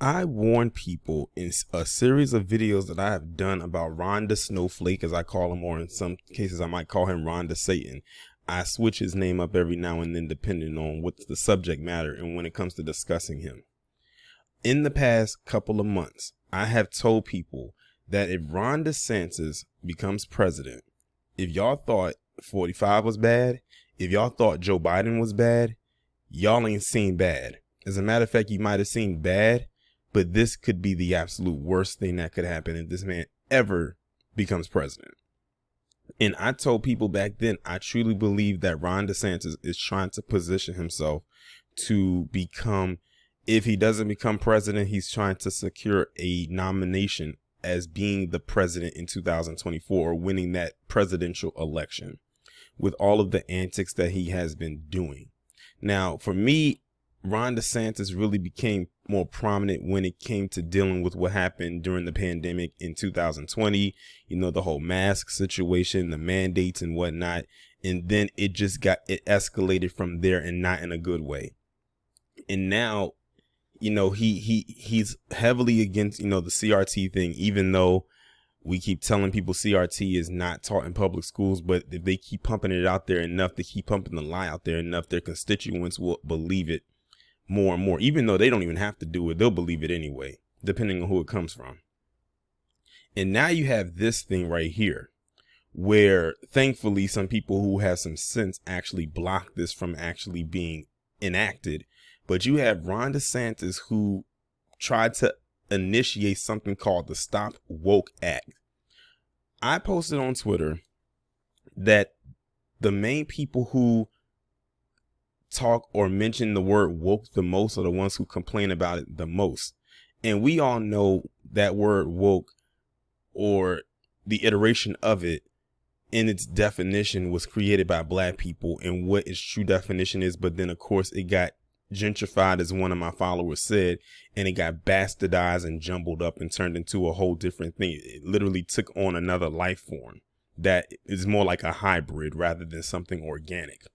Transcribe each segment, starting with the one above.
I warn people in a series of videos that I have done about Ron DeSnowflake, as I call him, or in some cases I might call him Ron DeSatan. I switch his name up every now and then depending on what's the subject matter and when it comes to discussing him. In the past couple of months, I have told people that if Ron DeSantis becomes president, if y'all thought 45 was bad, if y'all thought Joe Biden was bad, y'all ain't seen bad. As a matter of fact, you might have seen bad, but this could be the absolute worst thing that could happen if this man ever becomes president. And I told people back then, I truly believe that Ron DeSantis is trying to position himself to become, if he doesn't become president, he's trying to secure a nomination as being the president in 2024 or winning that presidential election with all of the antics that he has been doing. Now, for me, Ron DeSantis really became more prominent when it came to dealing with what happened during the pandemic in 2020, the whole mask situation, the mandates and whatnot. And then it escalated from there, and not in a good way. And now, he's heavily against, the CRT thing, even though we keep telling people CRT is not taught in public schools. But if they keep pumping it out there enough, they keep pumping the lie out there enough, their constituents will believe it more and more. Even though they don't even have to do it, they'll believe it anyway, depending on who it comes from. And now you have this thing right here, where thankfully some people who have some sense actually block this from actually being enacted. But you have Ron DeSantis, who tried to initiate something called the Stop Woke Act. I posted on Twitter that the main people who talk or mention the word woke the most are the ones who complain about it the most. And we all know that word woke, or the iteration of it in its definition, was created by black people and what its true definition is. But then, of course, it got gentrified, as one of my followers said, and it got bastardized and jumbled up and turned into a whole different thing. It literally took on another life form that is more like a hybrid rather than something organic.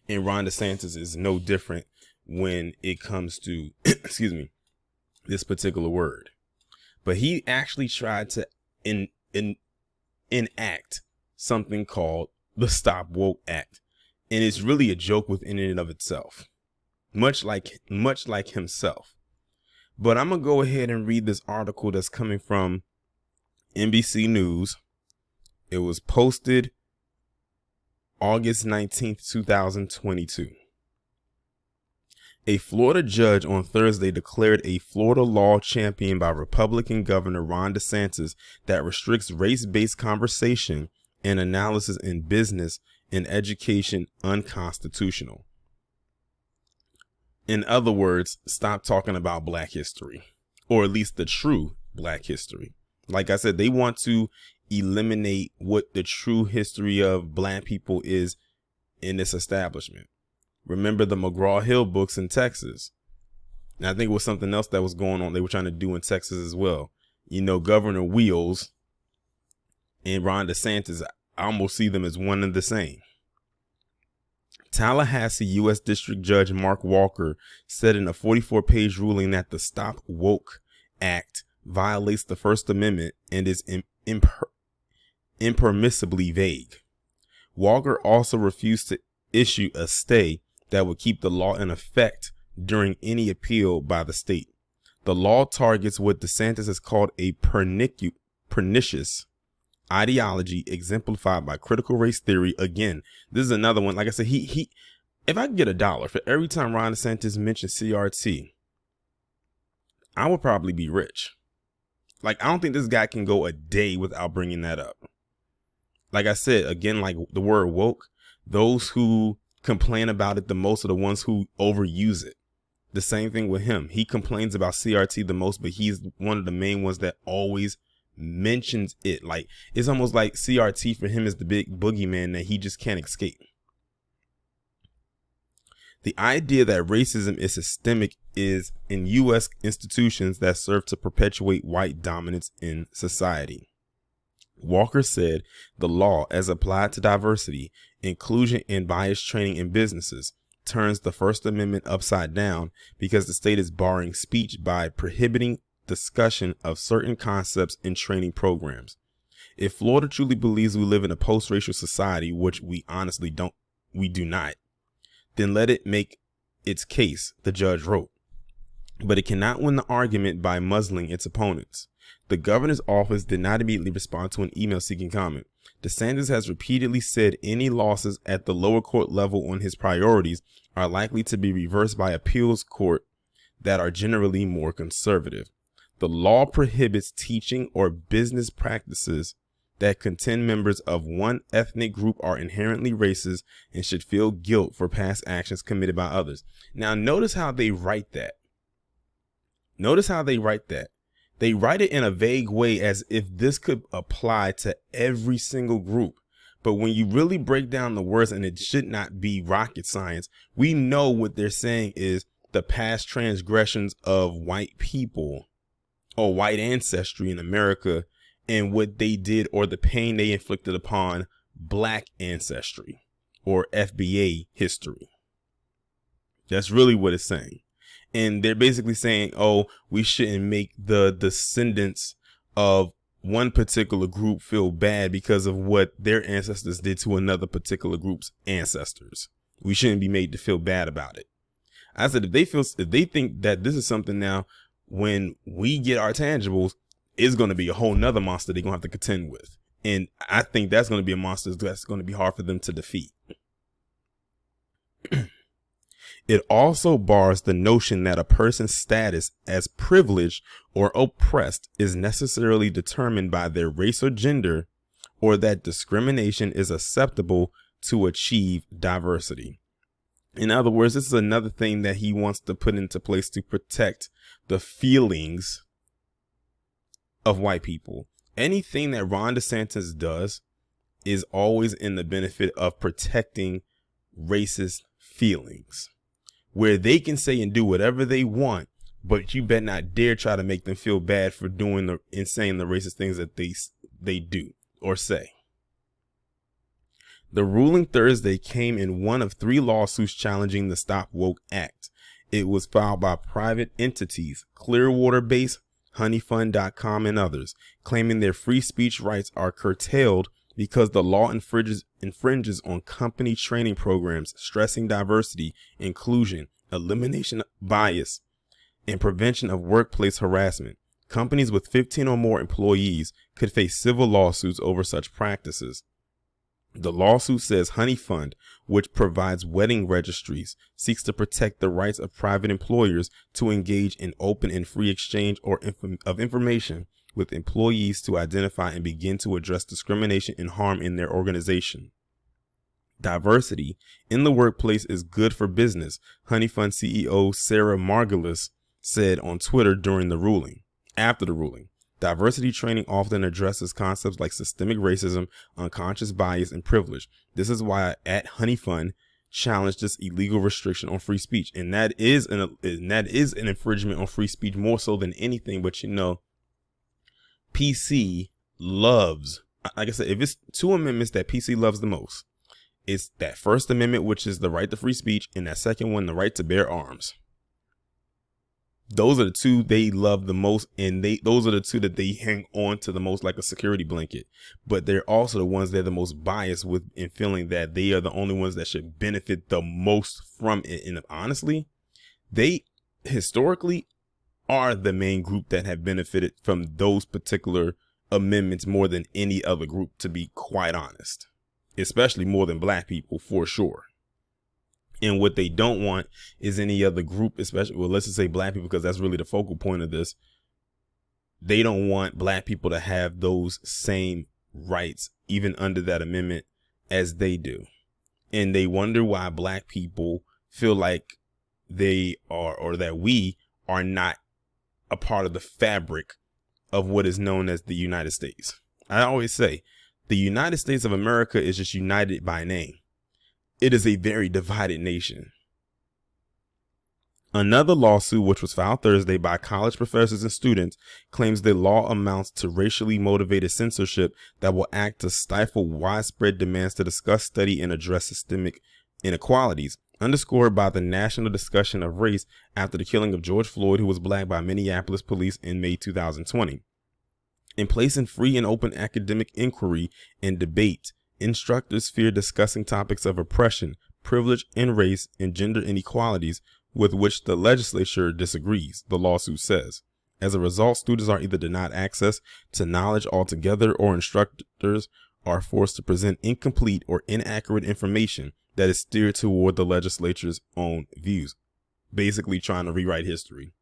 And Ron DeSantis is no different when it comes to, this particular word. But he actually tried to enact something called the Stop Woke Act. And it's really a joke within and of itself, much like himself. But I'm going to go ahead and read this article that's coming from NBC News. It was posted August 19th, 2022. A Florida judge on Thursday declared a Florida law championed by Republican Governor Ron DeSantis that restricts race-based conversation and analysis in business and education unconstitutional. In other words, stop talking about black history, or at least the true black history. Like I said, they want to eliminate what the true history of black people is in this establishment. Remember the McGraw-Hill books in Texas? And I think it was something else that was going on. They were trying to do in Texas as well. Governor Wheels and Ron DeSantis, I almost see them as one and the same. Tallahassee U.S. District Judge Mark Walker said in a 44-page ruling that the Stop Woke Act violates the First Amendment and is impermissibly vague. Walker also refused to issue a stay that would keep the law in effect during any appeal by the state. The law targets what DeSantis has called a pernicious ideology exemplified by critical race theory. Again, this is another one. Like I said, he if I could get $1 for every time Ron DeSantis mentions CRT, I would probably be rich. Like, I don't think this guy can go a day without bringing that up. Like I said, again, like the word woke, those who complain about it the most are the ones who overuse it. The same thing with him. He complains about CRT the most, but he's one of the main ones that always mentions it. Like, it's almost like CRT for him is the big boogeyman that he just can't escape. The idea that racism is systemic is in U.S. institutions that serve to perpetuate white dominance in society. Walker said the law, as applied to diversity, inclusion, and bias training in businesses, turns the First Amendment upside down because the state is barring speech by prohibiting discussion of certain concepts in training programs. If Florida truly believes we live in a post-racial society, which we honestly we do not, then let it make its case, the judge wrote. But it cannot win the argument by muzzling its opponents. The governor's office did not immediately respond to an email seeking comment. DeSantis has repeatedly said any losses at the lower court level on his priorities are likely to be reversed by appeals court that are generally more conservative. The law prohibits teaching or business practices that contend members of one ethnic group are inherently racist and should feel guilt for past actions committed by others. Now, notice how they write that. They write it in a vague way as if this could apply to every single group. But when you really break down the words, and it should not be rocket science, we know what they're saying is the past transgressions of white people or white ancestry in America and what they did or the pain they inflicted upon black ancestry or FBA history. That's really what it's saying. And they're basically saying, oh, we shouldn't make the descendants of one particular group feel bad because of what their ancestors did to another particular group's ancestors. We shouldn't be made to feel bad about it. I said, if they think that this is something now, when we get our tangibles, it's going to be a whole nother monster they're going to have to contend with. And I think that's going to be a monster that's going to be hard for them to defeat. It also bars the notion that a person's status as privileged or oppressed is necessarily determined by their race or gender, or that discrimination is acceptable to achieve diversity. In other words, this is another thing that he wants to put into place to protect the feelings of white people. Anything that Ron DeSantis does is always in the benefit of protecting racist feelings, where they can say and do whatever they want, but you better not dare try to make them feel bad for doing and saying the racist things that they do or say. The ruling Thursday came in one of 3 lawsuits challenging the Stop Woke Act. It was filed by private entities, Clearwater-based, honeyfund.com, and others, claiming their free speech rights are curtailed because the law infringes on company training programs stressing diversity, inclusion, elimination of bias, and prevention of workplace harassment. Companies with 15 or more employees could face civil lawsuits over such practices. The lawsuit says Honey Fund, which provides wedding registries, seeks to protect the rights of private employers to engage in open and free exchange of information with employees to identify and begin to address discrimination and harm in their organization. Diversity in the workplace is good for business, Honey Fund CEO Sarah Margulis said on Twitter after the ruling. Diversity training often addresses concepts like systemic racism, unconscious bias, and privilege. This is why at Honey Fund challenged this illegal restriction on free speech. And that is an infringement on free speech more so than anything. But PC loves, like I said, if it's 2 amendments that PC loves the most, it's that First Amendment, which is the right to free speech, and that second one, the right to bear arms. Those are the 2 they love the most, and those are the 2 that they hang on to the most like a security blanket. But they're also the ones they're the most biased with in feeling that they are the only ones that should benefit the most from it. And honestly, they historically are the main group that have benefited from those particular amendments more than any other group, to be quite honest, especially more than black people for sure. And what they don't want is any other group, especially, well, let's just say black people, because that's really the focal point of this. They don't want black people to have those same rights, even under that amendment, as they do. And they wonder why black people feel like they are, or that we are not a part of the fabric of what is known as the United States. I always say the United States of America is just united by name. It is a very divided nation. Another lawsuit, which was filed Thursday by college professors and students, claims the law amounts to racially motivated censorship that will act to stifle widespread demands to discuss, study, and address systemic inequalities. underscored by the national discussion of race after the killing of George Floyd, who was black, by Minneapolis police in May 2020. In placing free and open academic inquiry and debate, instructors fear discussing topics of oppression, privilege, and race and gender inequalities with which the legislature disagrees, the lawsuit says. As a result, students are either denied access to knowledge altogether, or instructors are forced to present incomplete or inaccurate information that is steered toward the legislature's own views, basically trying to rewrite history.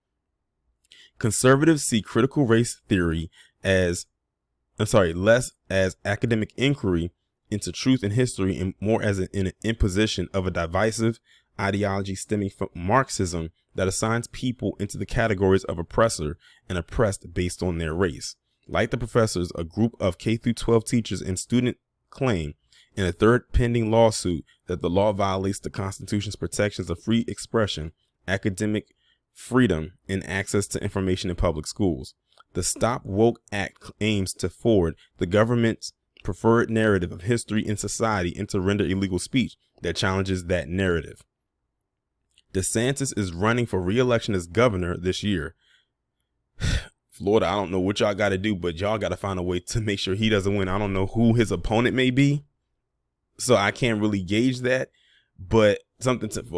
Conservatives see critical race theory less as academic inquiry into truth and history, and more as an imposition of a divisive ideology stemming from Marxism that assigns people into the categories of oppressor and oppressed based on their race. Like the professors, a group of K-12 teachers and students claim in a third pending lawsuit that the law violates the Constitution's protections of free expression, academic freedom, and access to information in public schools. The Stop Woke Act aims to forward the government's preferred narrative of history and society and to render illegal speech that challenges that narrative. DeSantis is running for re-election as governor this year. Florida, I don't know what y'all got to do, but y'all got to find a way to make sure he doesn't win. I don't know who his opponent may be, so I can't really gauge that. But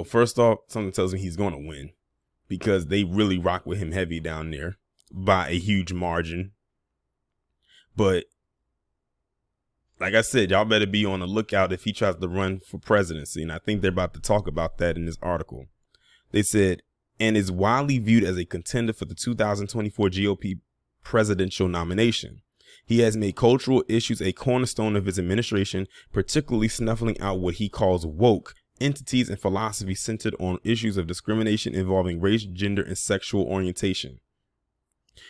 first off, something tells me he's going to win, because they really rock with him heavy down there by a huge margin. But like I said, y'all better be on the lookout if he tries to run for presidency. And I think they're about to talk about that in this article. They said, and is widely viewed as a contender for the 2024 GOP presidential nomination. He has made cultural issues a cornerstone of his administration, particularly snuffling out what he calls woke entities and philosophy centered on issues of discrimination involving race, gender, and sexual orientation.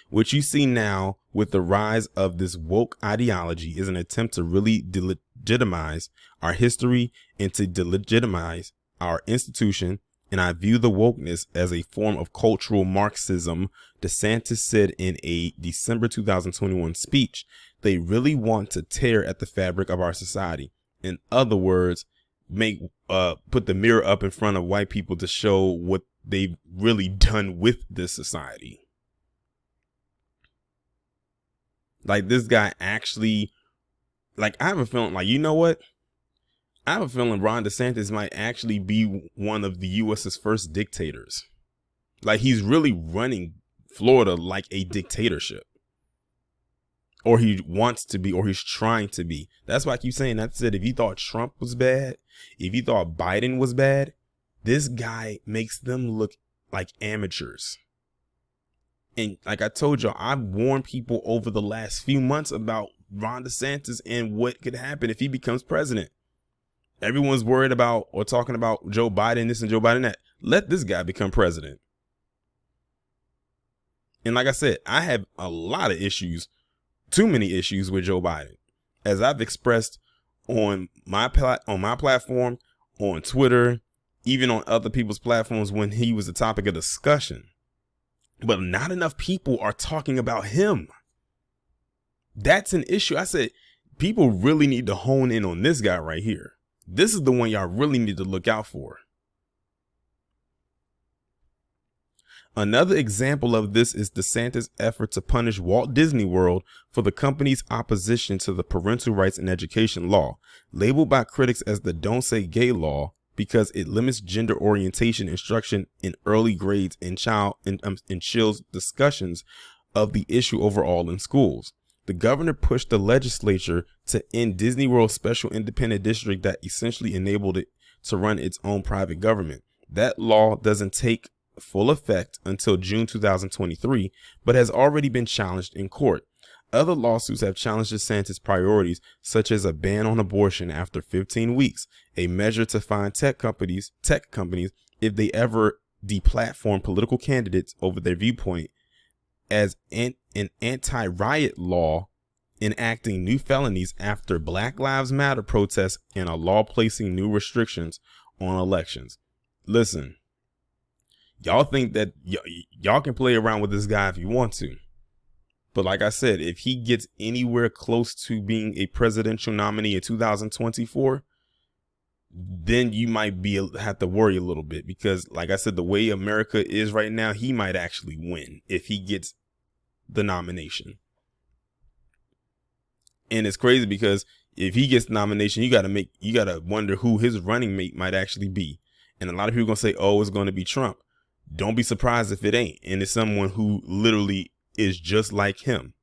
What you see now with the rise of this woke ideology is an attempt to really delegitimize our history and to delegitimize our institution. And I view the wokeness as a form of cultural Marxism, DeSantis said in a December 2021 speech. They really want to tear at the fabric of our society. In other words, put the mirror up in front of white people to show what they've really done with this society. Like, this guy actually, like, I have a feeling, like, you know what? I have a feeling Ron DeSantis might actually be one of the U.S.'s first dictators. Like, he's really running Florida like a dictatorship. Or he wants to be, or he's trying to be. That's why I keep saying, that said, if you thought Trump was bad, if you thought Biden was bad, this guy makes them look like amateurs. And like I told y'all, I've warned people over the last few months about Ron DeSantis and what could happen if he becomes president. Everyone's worried about or talking about Joe Biden this and Joe Biden that. Let this guy become president. And like I said, I have a lot of issues, too many issues with Joe Biden, as I've expressed on my platform, on Twitter, even on other people's platforms when he was the topic of discussion. But not enough people are talking about him. That's an issue. I said, people really need to hone in on this guy right here. This is the one y'all really need to look out for. Another example of this is DeSantis' effort to punish Walt Disney World for the company's opposition to the parental rights and education law, labeled by critics as the Don't Say Gay law, because it limits gender orientation instruction in early grades and chills discussions of the issue overall in schools. The governor pushed the legislature to end Disney World's special independent district that essentially enabled it to run its own private government. That law doesn't take full effect until June 2023, but has already been challenged in court. Other lawsuits have challenged DeSantis' priorities, such as a ban on abortion after 15 weeks, a measure to fine tech companies if they ever deplatform political candidates over their viewpoint, as an anti-riot law enacting new felonies after Black Lives Matter protests, and a law placing new restrictions on elections. Listen, y'all think that y'all can play around with this guy if you want to. But like I said, if he gets anywhere close to being a presidential nominee in 2024, then you might have to worry a little bit, because like I said, the way America is right now, he might actually win if he gets the nomination. And it's crazy because if he gets the nomination, you got to wonder who his running mate might actually be. And a lot of people are going to say, oh, it's going to be Trump. Don't be surprised if it ain't. And it's someone who literally is just like him.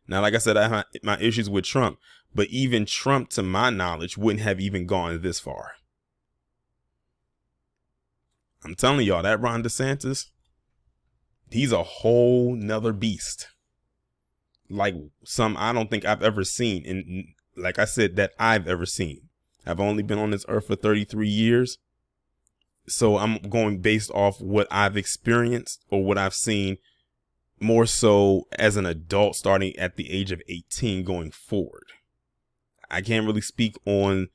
Now, like I said, I have my issues with Trump, but even Trump, to my knowledge, wouldn't have even gone this far. I'm telling y'all, that Ron DeSantis, he's a whole nother beast. Like some I don't think I've ever seen. And like I said, that I've ever seen. I've only been on this earth for 33 years. So I'm going based off what I've experienced or what I've seen, more so as an adult starting at the age of 18 going forward. I can't really speak on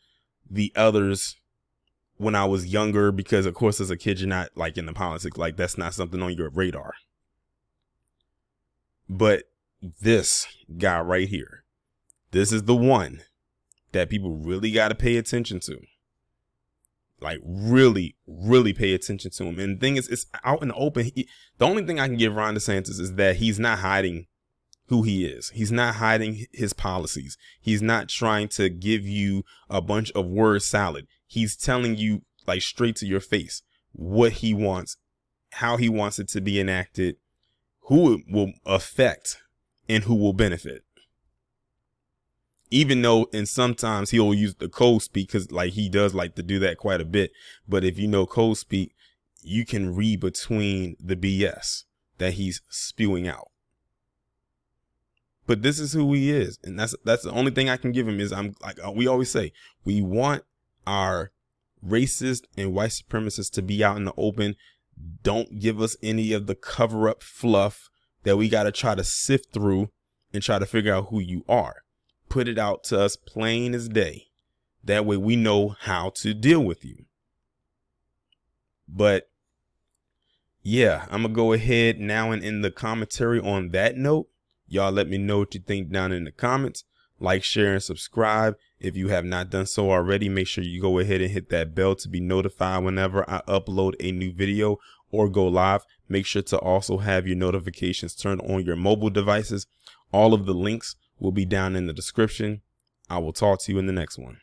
the others when I was younger, because of course as a kid you're not like in the politics, like that's not something on your radar. But this guy right here, this is the one that people really got to pay attention to. Like really, really pay attention to him. And the thing is, it's out in the open. The only thing I can give Ron DeSantis is that he's not hiding who he is. He's not hiding his policies. He's not trying to give you a bunch of word salad. He's telling you like straight to your face what he wants, how he wants it to be enacted, who it will affect, and who will benefit. Even though, and sometimes he'll use the code speak, because like he does like to do that quite a bit. But if you know code speak, you can read between the BS that he's spewing out. But this is who he is. And that's the only thing I can give him is, I'm like we always say, we want our racist and white supremacists to be out in the open. Don't give us any of the cover up fluff that we got to try to sift through and try to figure out who you are. Put it out to us plain as day. That way we know how to deal with you. But yeah, I'm going to go ahead now and end the commentary on that note. Y'all let me know what you think down in the comments. Like, share, and subscribe. If you have not done so already, make sure you go ahead and hit that bell to be notified whenever I upload a new video or go live. Make sure to also have your notifications turned on your mobile devices. All of the links will be down in the description. I will talk to you in the next one.